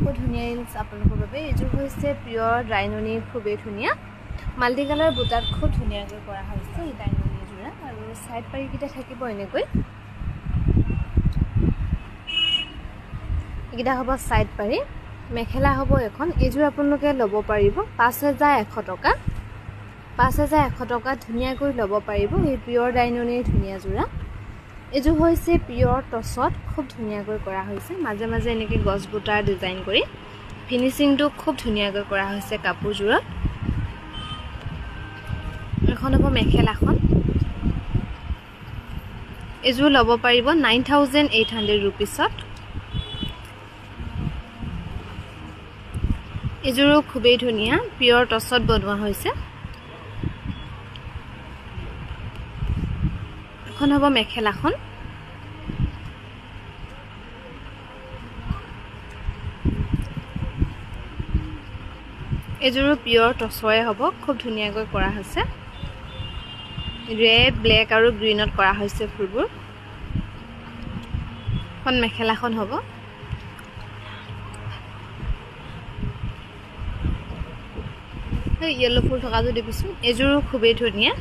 আটাইতকৈ ধুনীয়া ৰিলছ আপোনালোকৰ বাবে এইযোৰ হৈছে পিয়ৰ ৰাইননি খুবেই ধুনীয়া মাল্টি কালাৰ বুটাত খুব ধুনীয়াকৈ কৰা হৈছে এই ৰাইননি যোৰা আৰু সাইড পাৰিকিটা থাকিব এনেকৈ একিটা হ'ব সাইড পাৰি মেখেলা হ'ব এখন এইযোৰ আপোনালোকে ল'ব পাৰিব 5100 টকা 5100 টকা ধুনীয়াকৈ ল'ব পাৰিব এই পিয়ৰ ৰাইননিৰ ধুনীয়া যোৰা এযোৰ হৈছে পিয়ৰ টছত খুব ধুনীয়াকৈ কৰা হৈছে মাজে মাজে এনেকৈ গছ বুটাৰ ডিজাইন কৰি ফিনিশিংটো খুব ধুনীয়াকৈ কৰা হৈছে কাপোৰযোৰত এখন হ'ব মেখেলাখন এযোৰ ল'ব পাৰিব 9800 rupeesত এযোৰো খুবেই ধুনীয়া পিয়ৰ টছত বনোৱা হৈছে এখন হ'ব মেখেলাখন এযোৰো পিয়ৰ টছৰে হ'ব খুব ধুনীয়াকৈ কৰা হৈছে ৰেড ব্লেক আৰু গ্ৰীনত কৰা হৈছে ফুলবোৰ এখন মেখেলাখন হ'ব ইয়েলো ফুল থকা যদি দেখিছো এযোৰো খুবেই ধুনীয়া